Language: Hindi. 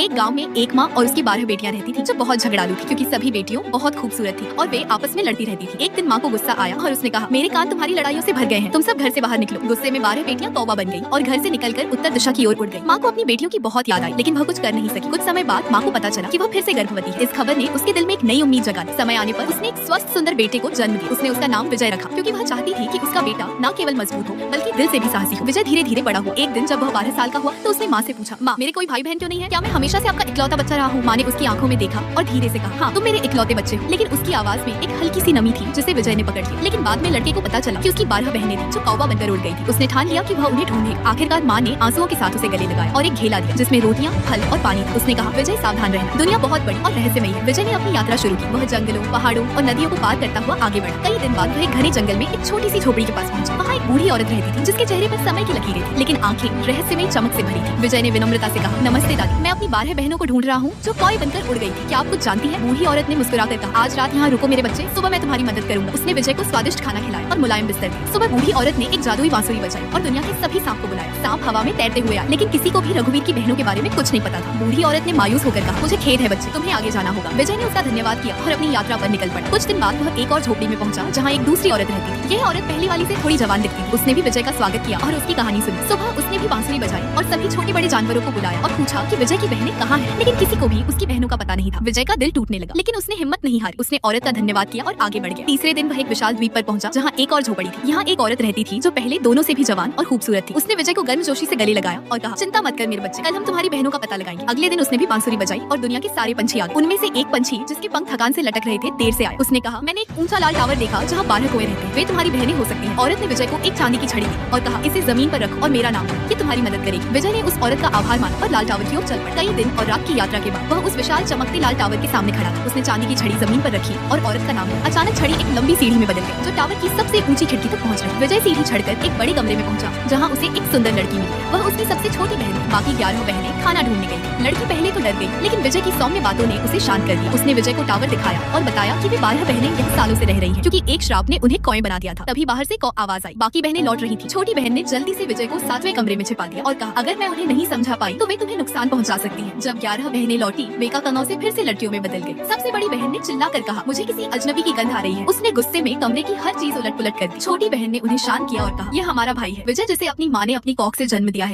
एक गांव में एक माँ और उसकी 12 बेटियां रहती थी जो बहुत झगड़ालू थी क्योंकि सभी बेटियों बहुत खूबसूरत थी और वे आपस में लड़ती रहती थी। एक दिन माँ को गुस्सा आया और उसने कहा, मेरे कान तुम्हारी लड़ाइयों से भर गए हैं, तुम सब घर से बाहर निकलो। गुस्से में 12 बेटियां तौबा बन गई और घर से निकलकर उत्तर दिशा की ओर उड़ गई। माँ को अपनी बेटियों की बहुत याद आई, लेकिन वह कुछ कर नहीं सकी। कुछ समय बाद माँ को पता चला कि वह फिर से गर्भवती है। इस खबर ने उसके दिल में एक नई उम्मीद जगा दी। समय आने पर उसने एक स्वस्थ सुंदर बेटे को जन्म दिया। उसने उसका नाम विजय रखा क्योंकि वह चाहती थी कि उसका बेटा न केवल मजबूत हो बल्कि दिल से भी साहसी हो। विजय धीरे धीरे बड़ा हुआ। एक दिन जब वह 12 साल का हुआ तो उसने माँ से पूछा, माँ मेरे कोई भाई बहन क्यों नहीं है? क्या मैं हमेशा से आपका इकलौता बच्चा रहा हूँ? माँ ने उसकी आंखों में देखा और धीरे से कहा, हाँ तुम मेरे इकलौते बच्चे हो। लेकिन उसकी आवाज में एक हल्की सी नमी थी जिसे विजय ने पकड़ लिया। लेकिन बाद में लड़के को पता चला कि उसकी 12 बहनें थी जो कौवा बनकर उड़ गई थी। उसने ठान लिया कि वह उन्हें ढूंढे। आखिरकार माँ ने आंसुओं के साथ उसे गले लगाया और एक घेला दिया जिसमें रोटियां, फल और पानी था। उसने कहा, विजय सावधान रहना, दुनिया बहुत बड़ी और रहस्यमयी है। विजय ने अपनी यात्रा शुरू की। वह जंगलों, पहाड़ों और नदियों को पार करता हुआ आगे बढ़ा। कई दिन बाद वह एक घने जंगल में एक छोटी सी झोपड़ी के पास पहुंचा। वहाँ एक बूढ़ी औरत रहती थी जिसके चेहरे पर समय की लकीरें थी, लेकिन आंखें रहस्यमयी चमक से भरी थी। विजय ने विनम्रता से कहा, नमस्ते दादी, मैं अपनी 12 बहनों को ढूंढ रहा हूँ जो कौवे बनकर उड़ गई थी। क्या आप कुछ जानती है? बूढ़ी औरत ने मुस्कुराकर कहा, आज रात यहाँ रुको मेरे बच्चे, सुबह मैं तुम्हारी मदद करूंगा। उसने विजय को स्वादिष्ट खाना खिलाया और मुलायम बिस्तर दिया। सुबह बूढ़ी औरत ने एक जादुई बांसुरी बजाई और दुनिया के सभी सांप को बुलाया। सांप हवा में तैरते हुए आए, लेकिन किसी को भी रघुवीर की बहनों के बारे में कुछ नहीं पता था। बूढ़ी औरत ने मायूस होकर कहा, मुझे खेद है बच्चे, तुम्हें आगे जाना होगा। विजय ने उसका धन्यवाद किया और अपनी यात्रा पर निकल पड़ा। कुछ दिन बाद वह एक और झोपड़ी में पहुंचा जहाँ एक दूसरी औरत रहती थी। यह औरत पहली वाली से थोड़ी जवान दिखती थी। उसने भी विजय का स्वागत किया और उसकी कहानी सुनी। सुबह उसने भी बांसुरी बजाई और सभी छोटे बड़े जानवरों को बुलाया और पूछा कि विजय की बहनें कहाँ हैं, लेकिन किसी को भी उसकी बहनों का पता नहीं था। विजय का दिल टूटने लगा, लेकिन उसने हिम्मत नहीं हारी। उसने औरत का धन्यवाद किया और आगे बढ़ गया। तीसरे दिन वह एक विशाल द्वीप पर पहुंचा जहाँ एक और झोपड़ी थी। यहाँ एक औरत रहती थी जो पहले दोनों से भी जवान और खूबसूरत थी। उसने विजय को गर्मजोशी से गले लगाया और कहा, चिंता मत कर मेरे बच्चे, कल हम तुम्हारी बहनों का पता लगाएंगे। अगले दिन उसने भी बांसुरी बजाई और दुनिया के सारे पंछी आ गए। उनमें से एक पंछी जिसके पंख थकान से लटक रहे थे देर से आए। उसने कहा, मैंने एक ऊंचा लाल टावर देखा जहाँ 12 कौवे रहते हैं, वे तुम्हारी बहनें हो सकती हैं। औरत ने विजय को एक चांदी की छड़ी दी और कहा, इसे जमीन पर रखो और मेरा नाम लो, ये तुम्हारी मदद करेगी। विजय ने उस औरत का आभार माना और लाल टावर की ओर चल पड़ा। कई दिन और रात की यात्रा के बाद वह उस विशाल चमकते लाल टावर के सामने खड़ा था। उसने चांदी की छड़ी जमीन पर रखी और औरत का नाम लिया। अचानक छड़ी एक लंबी सीढ़ी में बदल गई जो टावर की सबसे ऊंची खिड़की तक पहुंच गई। विजय सीढ़ी चढ़कर एक बड़े कमरे में पहुंचा जहां उसे एक सुंदर लड़की मिली। वह उसकी सबसे छोटी बहन थी। बाकी 11 बहनें खाना ढूंढने गई। लड़की पहले तो डर गई, लेकिन विजय की सौम्य बातों ने उसे शांत कर दिया। उसने विजय को टावर दिखाया और बताया कि वे 12 बहनें यहीं सालों से रह रही हैं क्योंकि एक श्राप ने उन्हें कौवे बना दिया था। तभी बाहर से आवाज आई। बाकी बहनें लौट रही थी। छोटी बहन ने जल्दी से विजय को 7वें कमरे में छिपा दिया और कहा, अगर मैं उन्हें नहीं समझा पाई तो वे तुम्हें नुकसान पहुंचा सकती हैं। जब 11 बहनें लौटी, वे का कनौ से फिर से लड़कियों में बदल गई। सबसे बड़ी बहन ने चिल्लाकर कहा, मुझे किसी अजनबी की गंध आ रही है। उसने गुस्से में कमरे की हर चीज उलट पुलट कर दी। छोटी बहन ने उन्हें शांत किया और कहा, यह हमारा भाई है, विजय जिसे अपनी माँ ने अपनी कौख से जन्म दिया है।